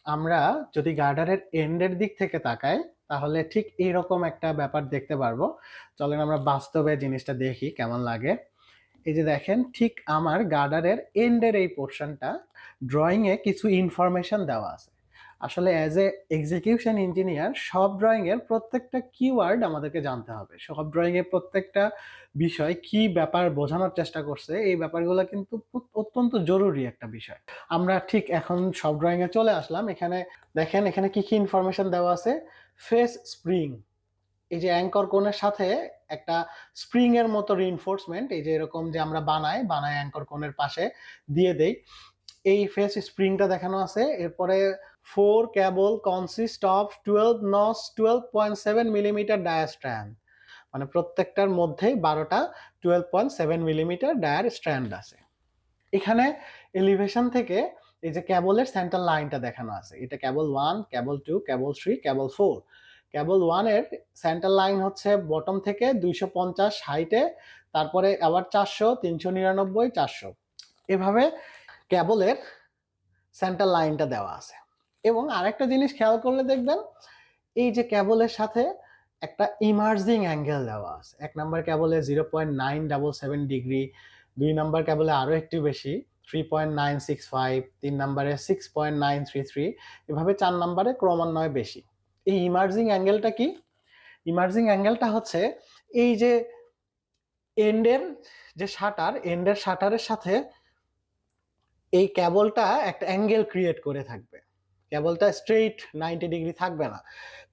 আমরা যদি গার্ডারের এন্ডের দিক থেকে তাকাই তাহলে ঠিক এইরকম একটা ব্যাপার দেখতে পারবো। চলেন আমরা বাস্তবে জিনিসটা দেখি কেমন লাগে। এই যে দেখেন, ঠিক আমার গার্ডারের এন্ডের এই পোর্শনটা ড্রয়িং এ কিছু ইনফরমেশন দেওয়া আছে। আসলে অ্যাজ এ এক্সিকিউশন ইঞ্জিনিয়ার সব ড্রয়িং এর প্রত্যেকটা কিওয়ার্ড আমাদেরকে জানতে হবে। সব ড্রয়িং এর প্রত্যেকটা বিষয় কি ব্যাপার বোঝানোর চেষ্টা করছে, এই ব্যাপারগুলো কিন্তু অত্যন্ত জরুরি একটা বিষয়। আমরা ঠিক এখন সব ড্রয়িং এ চলে আসলাম। এখানে দেখেন, এখানে কি কি ইনফরমেশন দেওয়া আছে। ফেস স্প্রিং, এই যে অ্যাঙ্কর কোণের সাথে একটা স্প্রিং এর মতো রিইনফোর্সমেন্ট, এই যে এরকম যে আমরা বানাই অ্যাঙ্কর কোণের পাশে দিয়ে দেই, এই ফেস স্প্রিংটা দেখানো আছে। এরপরে 4 cable consist of 12 nos 12.7 millimetre dia strand, মানে প্রত্যেকটার মধ্যেই 12টা 12.7 মিলিমিটার ডায়ার স্ট্র্যান্ড আছে। এখানে এলিভেশন থেকে এই যে ক্যাবলের সেন্টার লাইনটা দেখানো আছে, এটা cable 1, cable 2, cable 3, cable 4। Cable 1 এর সেন্টার লাইন হচ্ছে বটম থেকে 250 হাইটে, তারপরে আবার 400, 399, 400, এভাবে ক্যাবলের সেন্টার লাইনটা দেওয়া আছে। এবং আরেকটা জিনিস খেয়াল করলে দেখবেন, এই যে ক্যাবলের সাথে একটা ইমার্জিং অ্যাঙ্গেল দেওয়া আছে। এক নাম্বার ক্যাবলে 0.977 ডিগ্রি, 2 নাম্বার ক্যাবলে আরো একটু বেশি 3.965, 3 নাম্বারে 6.933, এভাবে 4 নাম্বারে ক্রমান্বয়ে বেশি। এই ইমার্জিং অ্যাঙ্গেলটা কি? ইমার্জিং অ্যাঙ্গেলটা হচ্ছে এই যে এন্ডের যে শাটার, এন্ডের শাটারের সাথে এই কেবলটা একটা অ্যাঙ্গেল ক্রিয়েট করে থাকবে। কেবলটা স্ট্রেইট 90 ডিগ্রি থাকবে না।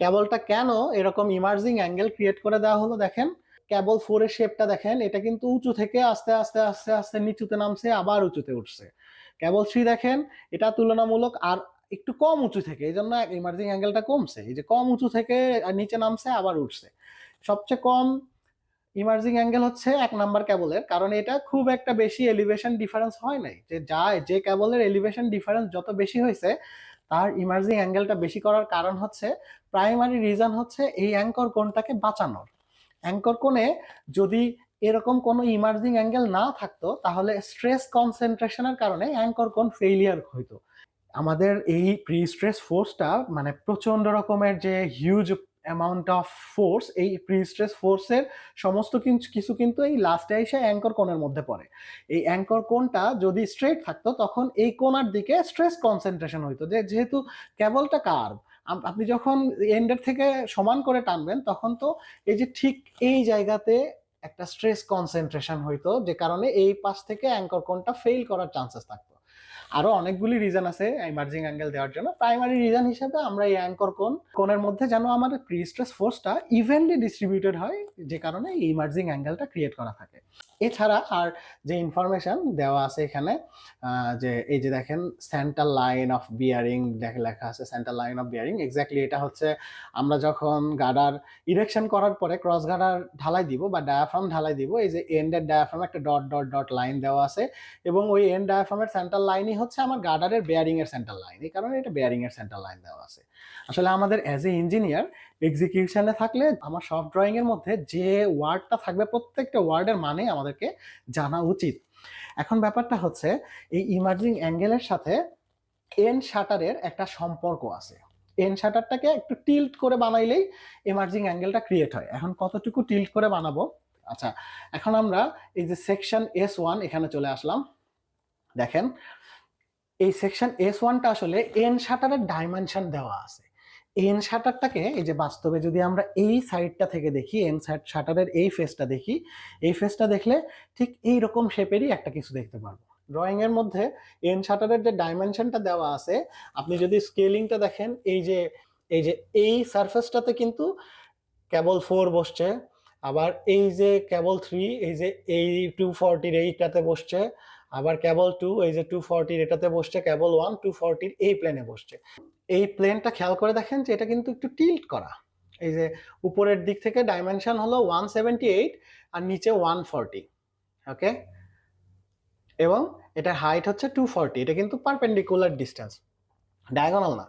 কেবলটা কেন এরকম ইমার্জিং অ্যাঙ্গেল ক্রিয়েট করে দেওয়া হলো দেখেন। কেবল 4 এর শেপটা দেখেন, এটা কিন্তু উঁচু থেকে আস্তে আস্তে আস্তে আস্তে নিচুতে নামছে, আবার উঁচুতে উঠছে। কেবল 3 দেখেন, এটা তুলনামূলক আর একটু কম উঁচু থেকে, এই জন্য ইমার্জিং অ্যাঙ্গেলটা কমছে। এই যে কম উঁচু থেকে নিচে নামছে আবার উঠছে। সবচেয়ে কম ইমার্জিং অ্যাঙ্গেল হচ্ছে 1 নাম্বার কেবলের, কারণ এটা খুব একটা বেশি এলিভেশন ডিফারেন্স হয় নাই। যে কেবলের এলিভেশন ডিফারেন্স যত বেশি হয়েছে তার ইমার্জিং অ্যাঙ্গেলটা বেশি করার কারণ হচ্ছে, প্রাইমারি রিজন হচ্ছে এই অ্যাঙ্কর কোণটাকে বাঁচানোর। অ্যাঙ্কর কোণে যদি এরকম কোনো ইমার্জিং অ্যাঙ্গেল না থাকতো তাহলে স্ট্রেস কনসেন্ট্রেশনের কারণে অ্যাঙ্কর কোণ ফেইলিয়ার হইতো। আমাদের এই প্রি স্ট্রেস ফোর্সটা মানে প্রচন্ড রকমের যে হিউজ অ্যামাউন্ট অফ ফোর্স, এই প্রি স্ট্রেস ফোর্সের সমস্ত কিছু কিন্তু এই লাস্টে এসে অ্যাঙ্কর কোণের মধ্যে পড়ে। এই অ্যাঙ্কর কোণটা যদি স্ট্রেট থাকতো তখন এই কোণার দিকে স্ট্রেস কনসেন্ট্রেশন হইতো। যেহেতু কেবলটা কার্ভ, আপনি যখন এন্ডের থেকে সমান করে টানবেন তখন তো এই যে ঠিক এই জায়গাতে একটা স্ট্রেস কনসেন্ট্রেশন হইতো, যে কারণে এই পাশ থেকে অ্যাঙ্কর কোণটা ফেল করার চান্সেস থাকতো। আরো অনেকগুলি রিজন আছে ইমার্জিং অ্যাঙ্গেল দেওয়ার জন্য। প্রাইমারি রিজন হিসেবে আমরা এই অ্যাঙ্কর কোণের মধ্যে যেন আমাদের প্রি স্ট্রেস ফোর্সটা ইভেনলি ডিস্ট্রিবিউটেড হয়, যে কারণে এই ইমার্জিং অ্যাঙ্গেলটা ক্রিয়েট করা থাকে। এছাড়া আর যে ইনফরমেশন দেওয়া আছে এখানে, যে এই যে দেখেন সেন্টার লাইন অফ বিয়ারিং লেখা আছে। Centre line of bearing exactly এটা হচ্ছে আমরা যখন গার্ডার ইরেকশন করার পরে ক্রস গার্ডার ঢালাই দিব বা ডায়াফ্রাম ঢালাই দিব, এই যে এন্ডের ডায়াফ্রাম একটা ডট ডট ডট লাইন দেওয়া আছে, এবং ওই এন্ড ডায়াফ্রামের সেন্টার লাইনই হচ্ছে আমার গার্ডারের বেয়ারিং এর সেন্টার লাইন। এই কারণে এটা বেয়ারিং এর সেন্টার লাইন দেওয়া আছে। আসলে আমাদের অ্যাজ এ ইঞ্জিনিয়ার এক্সিকিউশনে থাকলে আমার সব ড্রয়িং এর মধ্যে যে ওয়ার্ডটা থাকবে প্রত্যেকটা ওয়ার্ডের মানে আমাদেরকে জানা উচিত। এখন ব্যাপারটা হচ্ছে এই ইমার্জিং অ্যাঙ্গেলের সাথে এন শাটারের একটা সম্পর্ক আছে। এন শাটারটাকে একটু টিল্ট করে বানাইলেই ইমার্জিং অ্যাঙ্গেলটা ক্রিয়েট হয়। এখন কতটুকু টিল্ট করে বানাবো? আচ্ছা, এখন আমরা এই যে সেকশন S1 এখানে চলে আসলাম। দেখেন, এই সেকশন S1টা আসলে এন শাটারের ডাইমেনশন দেওয়া আছে। এন শাটারটাকে এই যে বাস্তবে যদি আমরা এই সাইডটা থেকে দেখি, এন শাটারের এই ফেসটা দেখি, এই ফেসটা দেখলে ঠিক এই রকম শেপেরই একটা কিছু দেখতে পারবো। ড্রয়িং এর মধ্যে এন শাটারের যে ডাইমেনশনটা দেওয়া আছে, আপনি যদি স্কেলিংটা দেখেন, এই সারফেসটাতে কিন্তু কেবল 4 বসছে, আবার এই যে কেবল 3 এই যে এই 240 এইটাতে বসছে, আবার কেবল 2 এই যে 240 এটাতে বসছে, কেবল 1 240 এই প্লেনে বসছে। এই প্লেনটা খেয়াল করে দেখেন যে এটা কিন্তু একটু টিল্ট করা। এই যে উপরের দিক থেকে ডাইমেনশন হলো 178 আর নিচে 140, ওকে, এবং এটা হাইট হচ্ছে 240। এটা কিন্তু পারপেন্ডিকুলার ডিস্টেন্স, ডায়াগোনাল না।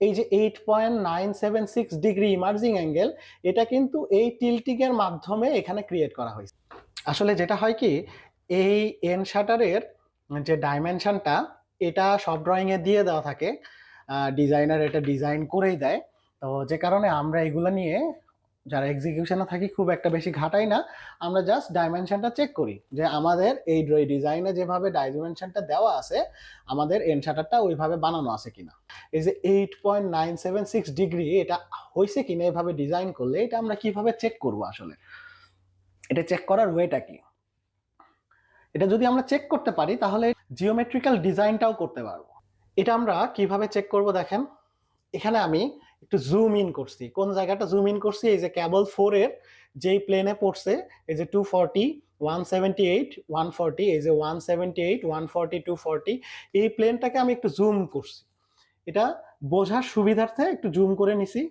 এই যে 8.976 ডিগ্রি ইমার্জিং অ্যাঙ্গেল, এটা কিন্তু এই টিল্টিং এর মাধ্যমে এখানে ক্রিয়েট করা হয়েছে। আসলে যেটা হয় কি, এই এন শাটারের যে ডাইমেনশনটা এটা সব ড্রয়িং এ দিয়ে দেওয়া থাকে। ডিজাইনার এটা ডিজাইন করেই দেয়। তো যে কারণে আমরা এগুলো নিয়ে যারা এক্সিকিউশনে থাকি খুব একটা বেশি ঘাটাই না, আমরা জাস্ট ডাইমেনশনটা চেক করি যে আমাদের এই ডিজাইনে যেভাবে ডাইমেনশনটা দেওয়া আছে আমাদের এন্ড শাটারটা ওইভাবে বানানো আছে কিনা। এই যে 8.976 ডিগ্রি এটা হয়েছে কিনা এভাবে ডিজাইন করলে এটা আমরা কিভাবে চেক করব আসলে, এটা চেক করার ওয়েটা কি? এটা যদি আমরা চেক করতে পারি তাহলে জিওমেট্রিক্যাল ডিজাইনটাও করতে পারবো। এটা আমরা কিভাবে চেক করব দেখেন, এখানে আমি একটু জুম ইন করছি। কোন জায়গাটা জুম ইন করছি? এই যে কেবল 4 এর যেই প্লেনে পড়ছে, এই যে 240, 178, 140, এই যে 178, 140, 240, এই প্লেনটাকে আমি একটু জুম করছি। এটা বোঝার সুবিধার্থে একটু জুম করে নিছি।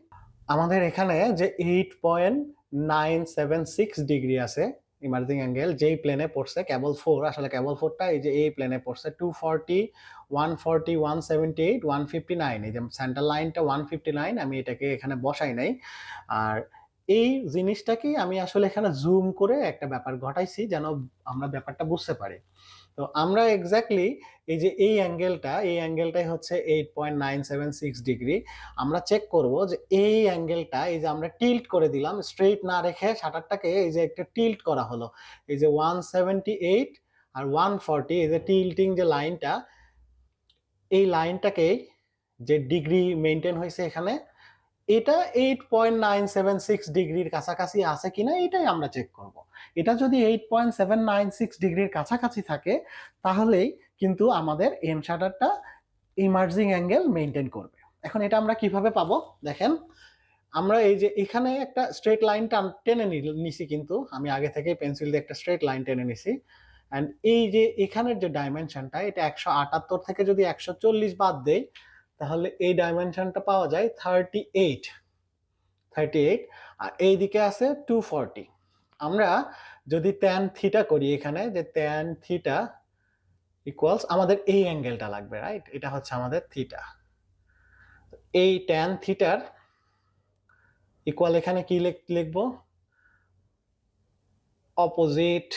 আমাদের এখানে যে 8.976 ডিগ্রি আছে ইমার্জিং অ্যাঙ্গেল, যেই প্লেনে পড়ছে কেবল 4, আসলে কেবল 4টা এই যে এই প্লেনে পড়ছে 240, 140, 178, 159, এই যে সেন্টার লাইনটা 159, আমি এটাকে এখানে বসাই নাই। আর এই জিনিসটাকেই আমি আসলে এখানে জুম করে একটা ব্যাপার ঘটাইছি যেন আমরা ব্যাপারটা বুঝতে পারি। তো আমরা এক্স্যাক্টলি এই যে এই অ্যাঙ্গেলটাই হচ্ছে 8.976 ডিগ্রি। আমরা চেক করব যে এই অ্যাঙ্গেলটা, এই যে আমরা টিল্ট করে দিলাম, স্ট্রেইট না রেখে শাটারটাকে এই যে একটা টিল্ট করা হলো, এই যে 178 আর 140, এই যে টিল্টিং যে লাইনটা, এই লাইনটাকে যে ডিগ্রি মেনটেন হয়েছে এখানে, এটা 8.976 ডিগ্রির কাছাকাছি আছে কিনা এটাই আমরা চেক করব। এটা যদি 8.796 ডিগ্রির কাছাকাছি থাকে তাহলেই কিন্তু আমাদের এম শাটারটা ইমার্জিং অ্যাঙ্গেল মেনটেন করবে। এখন এটা আমরা কিভাবে পাবো দেখেন, আমরা এই যে এখানে একটা স্ট্রেট লাইন টেনে নিছি, কিন্তু আমি আগে থেকে পেন্সিল দিয়ে একটা স্ট্রেট লাইন টেনে নিছি। অ্যান্ড এই যে এখানের যে ডাইমেনশনটা, এটা 178 থেকে যদি 140 বাদ দেই তাহলে এই ডাইমেনশনটা পাওয়া যায় 38, আর এইদিকে আছে 240। আমরা যদি ট্যান থিটা করি এখানে, যে ট্যান থিটা ইকুয়ালস আমাদের এই অ্যাঙ্গেলটা লাগবে, রাইট? এটা হচ্ছে আমাদের থিটা। এই ট্যান থিটার ইকুয়াল এখানে কি লিখবো? অপোজিট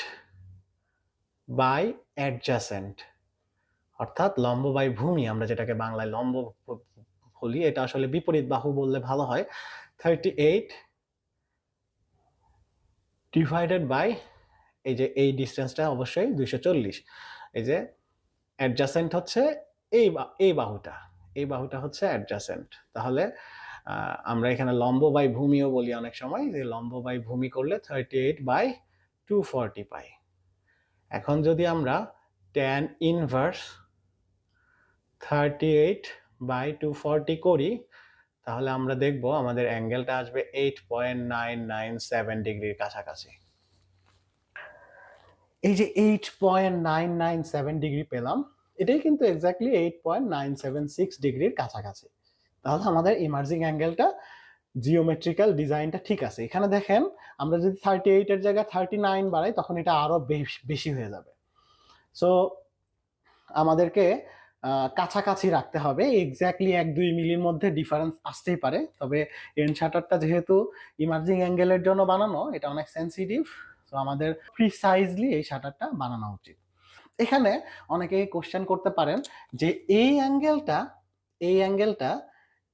বাই অ্যাডজাসেন্ট, অর্থাৎ লম্ব বাই ভূমি, আমরা যেটাকে বাংলায় লম্ব বলি, এটা আসলে বিপরীত বাহু বললে ভালো হয়। 38 ডিভাইডেড বাই এই যে এই ডিস্টেন্সটা অবশ্যই 240। এই যে অ্যাডজাসেন্ট হচ্ছে এই বাহুটা হচ্ছে অ্যাডজাসেন্ট। তাহলে আমরা এখানে লম্ব বাই ভূমিও বলি অনেক সময়, যে লম্ব বাই ভূমি করলে 38/240 পাই। এখন যদি আমরা tan ইনভার্স 38/240 করি তাহলে আমরা দেখব আমাদের অ্যাঙ্গেলটা আসবে 8.997 ডিগ্রির কাছাকাছি। এই যে 8.997 ডিগ্রি পেলাম, এটাই কিন্তু এক্স্যাক্টলি 8.976 ডিগ্রির কাছাকাছি। তাহলে আমাদের ইমার্জিং অ্যাঙ্গেলটা জিওমেট্রিক্যাল ডিজাইনটা ঠিক আছে। এখানে দেখেন আমরা যদি 38 এর জায়গায় 39 বাড়াই তখন এটা আরো বেশি হয়ে যাবে। সো আমাদেরকে কাছাকাছি রাখতে হবে, এক্স্যাক্টলি 1-2 মিলির মধ্যে ডিফারেন্স আসতেই পারে, তবে এন্ড শাটারটা যেহেতু ইমার্জিং অ্যাঙ্গেলের জন্য বানানো, এটা অনেক সেন্সিটিভ, তো আমাদের প্রিসাইজলি এই শাটারটা বানানো উচিত। এখানে অনেকেই কোশ্চেন করতে পারেন যে এই অ্যাঙ্গেলটা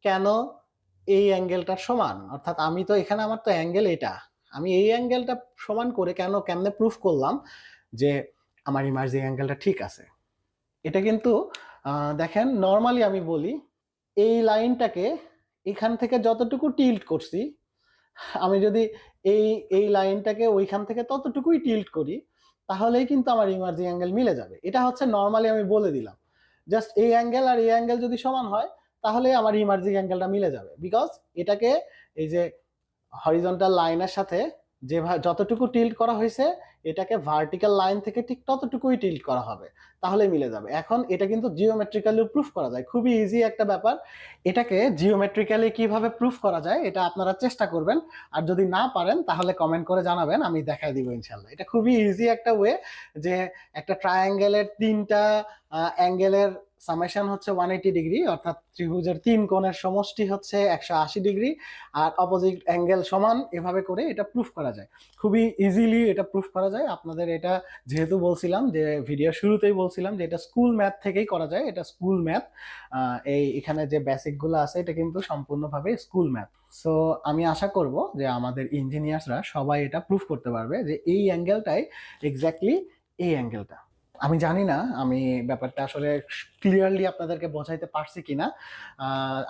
কেন এই অ্যাঙ্গেলটার সমান, অর্থাৎ আমি তো এখানে আমার তো অ্যাঙ্গেল এটা, আমি এই অ্যাঙ্গেলটা সমান করে কেমনে প্রুফ করলাম যে আমার ইমার্জিং অ্যাঙ্গেলটা ঠিক আছে? এটা কিন্তু দেখেন নর্মালি আমি বলি, এই লাইনটাকে এখান থেকে যতটুকু টিল্ট করছি, আমি যদি এই লাইনটাকে ওইখান থেকে ততটুকুই টিল্ট করি তাহলেই কিন্তু আমার ইমার্জিং অ্যাঙ্গেল মিলে যাবে। এটা হচ্ছে নর্মালি আমি বলে দিলাম, জাস্ট এই অ্যাঙ্গেল আর এই অ্যাঙ্গেল যদি সমান হয় তাহলে আমার ইমার্জিং অ্যাঙ্গেলটা মিলে যাবে, বিকজ এটাকে এই যে হরিজন্টাল লাইনের সাথে যতটুকু টিল্ট করা হয়েছে এটাকে ভার্টিক্যাল লাইন থেকে ঠিক ততটুকুই টিল্ট করা হবে, তাহলে মিলে যাবে। এখন এটা কিন্তু জিওমেট্রিক্যালি প্রুফ করা যায়, খুবই ইজি একটা ব্যাপার। এটাকে জিওমেট্রিক্যালি কিভাবে প্রুফ করা যায় এটা আপনারা চেষ্টা করবেন, আর যদি না পারেন তাহলে কমেন্ট করে জানাবেন, আমি দেখাই দিব ইনশাল্লাহ। এটা খুবই ইজি একটা ওয়ে, যে একটা ট্রায়াঙ্গেলের 3টা অ্যাঙ্গেলের সামেশন হচ্ছে 180 ডিগ্রি, অর্থাৎ ত্রিভুজের 3 কোণের সমষ্টি হচ্ছে 180 ডিগ্রি, আর অপোজিট অ্যাঙ্গেল সমান, এভাবে করে এটা প্রুফ করা যায়। খুবই ইজিলি এটা প্রুফ করা যায়। আপনাদের এটা যেহেতু বলছিলাম যে ভিডিও শুরুতেই বলছিলাম যে এটা স্কুল ম্যাথ থেকেই করা যায়, এটা স্কুল ম্যাথ। এই এখানে যে বেসিকগুলো আছে এটা কিন্তু সম্পূর্ণভাবে স্কুল ম্যাথ। সো আমি আশা করব যে আমাদের ইঞ্জিনিয়ার্সরা সবাই এটা প্রুফ করতে পারবে যে এই অ্যাঙ্গেলটাই এক্স্যাক্টলি এই অ্যাঙ্গেলটা। আমি জানি না আমি ব্যাপারটা আসলে ক্লিয়ারলি আপনাদেরকে বোঝাইতে পারছি কিনা।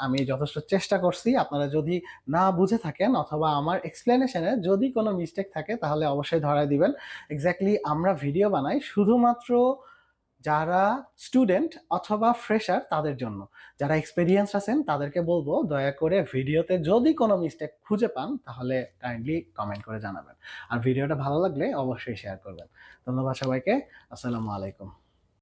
আমি যথেষ্ট চেষ্টা করছি। আপনারা যদি না বুঝে থাকেন অথবা আমার এক্সপ্লেনেশনে যদি কোনো মিস্টেক থাকে তাহলে অবশ্যই ধরায় দিবেন। এক্স্যাক্টলি আমরা ভিডিও বানাই শুধুমাত্র যারা স্টুডেন্ট অথবা ফ্রেশার তাদের জন্য। যারা এক্সপেরিয়েন্স আছেন তাদেরকে বলবো দয়া করে ভিডিওতে যদি কোনো মিস্টেক খুঁজে পান তাহলে কাইন্ডলি কমেন্ট করে জানাবেন। আর ভিডিওটা ভালো লাগলে অবশ্যই শেয়ার করবেন। ধন্যবাদ সবাইকে। আসসালামু আলাইকুম।